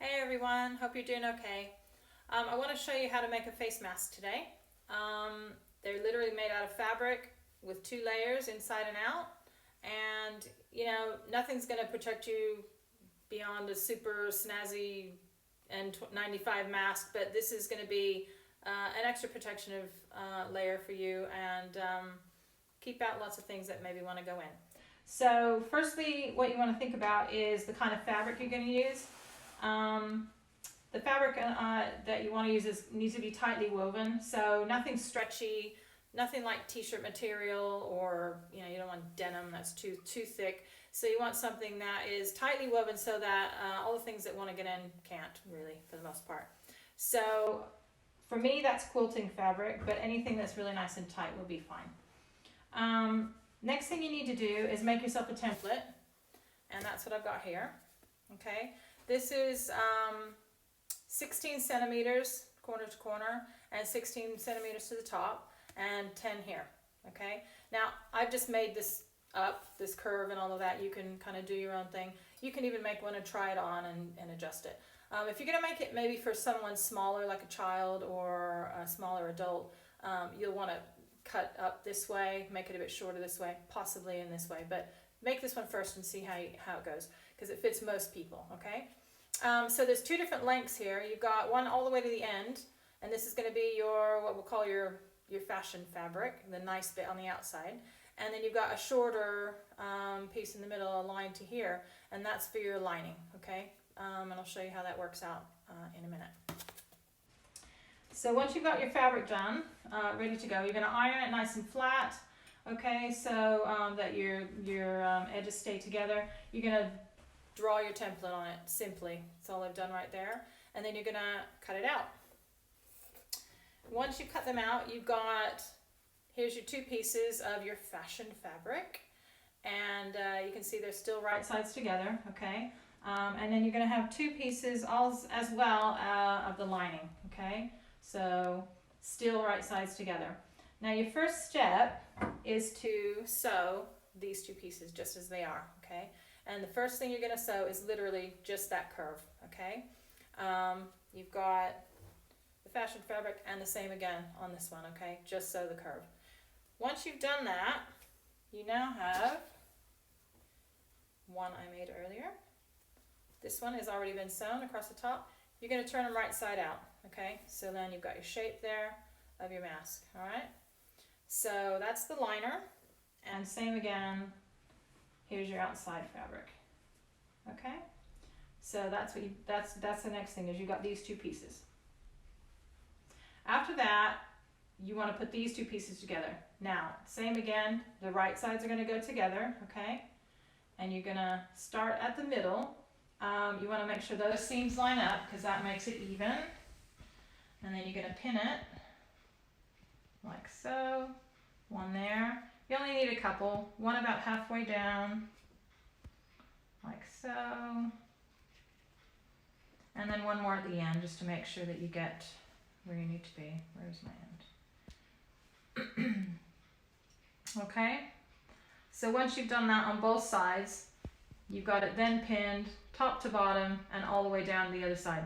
Hey everyone, hope you're doing okay. I want to show you how to make a face mask today. They're literally made out of fabric with 2 layers inside and out. And, nothing's going to protect you beyond a super snazzy N95 mask, but this is going to be an extra protection of layer for you and keep out lots of things that maybe want to go in. So firstly, what you want to think about is the kind of fabric you're going to use. The fabric that you want to use needs to be tightly woven, so nothing stretchy, nothing like t-shirt material, or you don't want denim that's too thick. So you want something that is tightly woven so that all the things that want to get in can't, really, for the most part. So for me, that's quilting fabric, but anything that's really nice and tight will be fine. Next thing you need to do is make yourself a template, and that's what I've got here. Okay. This is 16 centimeters corner to corner and 16 centimeters to the top and 10 here. Okay. Now I've just made this up, this curve and all of that. You can kind of do your own thing. You can even make one and try it on and adjust it. If you're going to make it maybe for someone smaller, like a child or a smaller adult, you'll want to cut up this way, make it a bit shorter this way, possibly in this way, but make this one first and see how it goes, because it fits most people. Okay. So there's 2 different lengths here. You've got one all the way to the end, and this is going to be your, what we'll call your fashion fabric, the nice bit on the outside. And then you've got a shorter piece in the middle aligned to here, and that's for your lining. Okay. And I'll show you how that works out in a minute. So once you've got your fabric done, ready to go, you're going to iron it nice and flat. Okay, so that your edges stay together. You're going to draw your template on it, simply. That's all I've done right there. And then you're going to cut it out. Once you cut them out, here's your 2 pieces of your fashion fabric. And you can see they're still right sides together, okay? And then you're going to have 2 pieces as well of the lining, okay? So still right sides together. Now your first step is to sew these 2 pieces just as they are, okay? And the first thing you're going to sew is literally just that curve, okay? You've got the fashion fabric and the same again on this one, okay? Just sew the curve. Once you've done that, you now have one I made earlier. This one has already been sewn across the top. You're going to turn them right side out, okay? So then you've got your shape there of your mask, all right? So that's the liner, and same again. Here's your outside fabric. Okay? So that's the next thing, is you got these 2 pieces. After that, you want to put these 2 pieces together. Now, same again, the right sides are going to go together, okay? And you're going to start at the middle. You want to make sure those seams line up, because that makes it even. And then you're going to pin it like so. One there. You only need a couple, one about halfway down, like so, and then one more at the end, just to make sure that you get where you need to be. Where's my end? Okay, so once you've done that on both sides, you've got it then pinned top to bottom and all the way down the other side.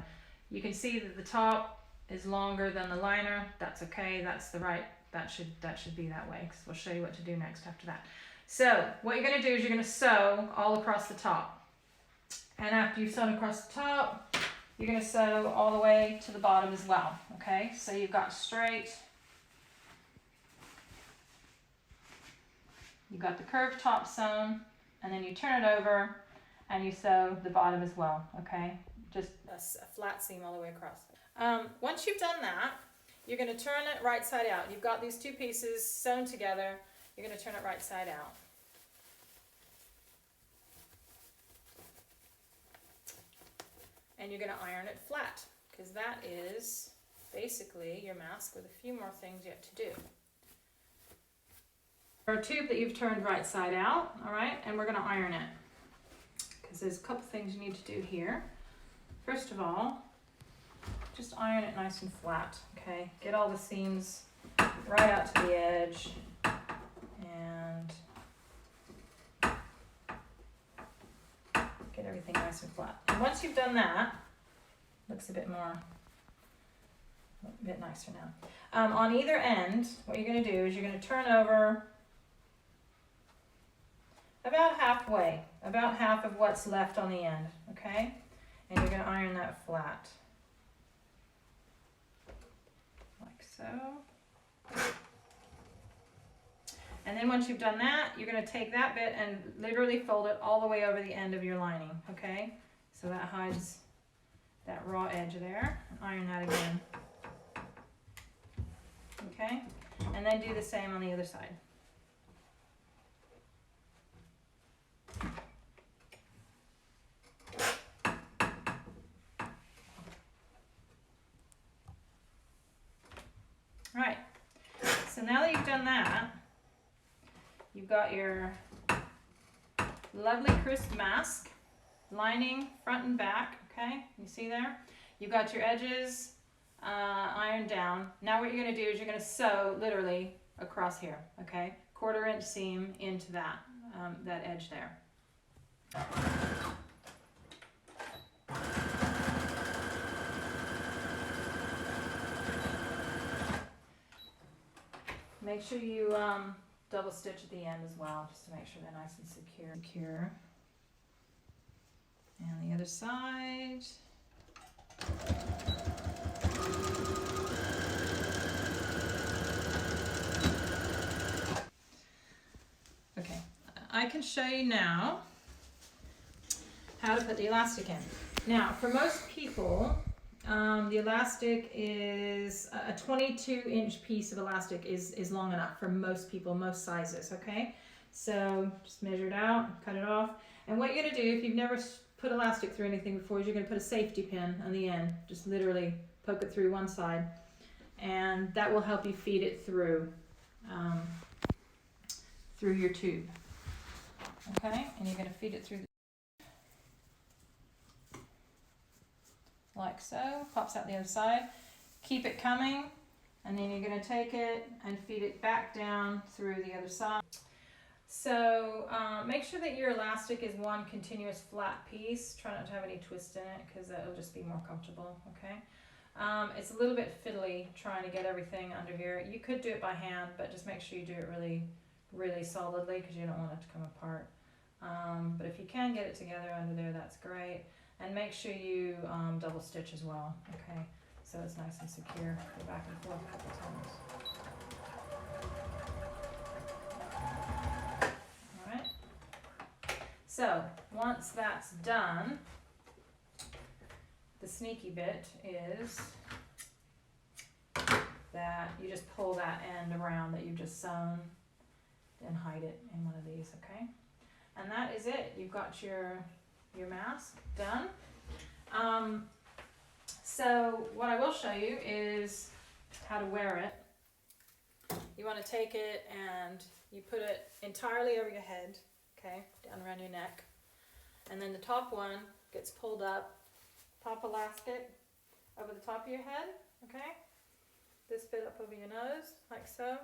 You can see that the top is longer than the liner. That's okay, that's the right. That should be that way, because we'll show you what to do next after that. So what you're going to do is you're going to sew all across the top. And after you've sewn across the top, you're going to sew all the way to the bottom as well. Okay, so you've got straight, you've got the curved top sewn, and then you turn it over and you sew the bottom as well. Okay, just a flat seam all the way across. Once you've done that, you're going to turn it right side out. You've got these 2 pieces sewn together. You're going to turn it right side out. And you're going to iron it flat, because that is basically your mask with a few more things yet to do. Or a tube that you've turned right side out, all right? And we're going to iron it, because there's a couple things you need to do here. First of all, just iron it nice and flat, okay? Get all the seams right out to the edge, and get everything nice and flat. And once you've done that, Looks a bit nicer now. On either end, what you're going to do is you're going to turn over about halfway, about half of what's left on the end, okay? And you're going to iron that flat, like so. And then once you've done that, you're going to take that bit and literally fold it all the way over the end of your lining, okay? So that hides that raw edge there. Iron that again. Okay? And then do the same on the other side. All right. So now that you've done that, you've got your lovely crisp mask, lining front and back, okay? You see there? You've got your edges ironed down. Now what you're gonna do is you're gonna sew literally across here, okay? 1/4 inch seam into that, that edge there. Make sure you double stitch at the end as well, just to make sure they're nice and secure. And the other side. Okay, I can show you now how to put the elastic in. Now, for most people, the elastic is a 22-inch piece of elastic is long enough for most people, most sizes, okay? So just measure it out, cut it off. And what you're gonna do, if you've never put elastic through anything before, is you're gonna put a safety pin on the end. Just literally poke it through one side. And that will help you feed it through, through your tube. Okay, and you're gonna feed it through like so, pops out the other side. Keep it coming, and then you're gonna take it and feed it back down through the other side. So make sure that your elastic is one continuous flat piece. Try not to have any twist in it, because that'll just be more comfortable, okay? It's a little bit fiddly trying to get everything under here. You could do it by hand, but just make sure you do it really, really solidly, because you don't want it to come apart. But if you can get it together under there, that's great. And make sure you double stitch as well, okay? So it's nice and secure. Go back and forth a couple times. All right. So once that's done, the sneaky bit is that you just pull that end around that you've just sewn, then hide it in one of these, okay? And that is it. You've got your mask done. So what I will show you is how to wear it. You want to take it and you put it entirely over your head, okay, down around your neck. And then the top one gets pulled up, top elastic over the top of your head, okay? This bit up over your nose, like so.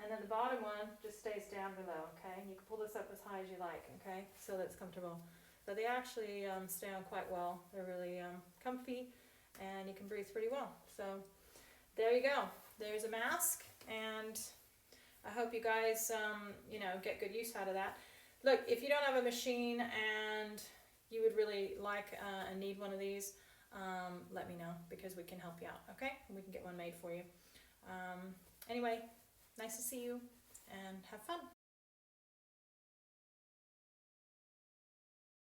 And then the bottom one just stays down below, okay? You can pull this up as high as you like, okay? So that it's comfortable. But they actually stay on quite well. They're really comfy, and you can breathe pretty well. So there you go. There's a mask, and I hope you guys, you know, get good use out of that. Look, if you don't have a machine and you would really like and need one of these, let me know, because we can help you out, okay? We can get one made for you. Anyway, nice to see you, and have fun.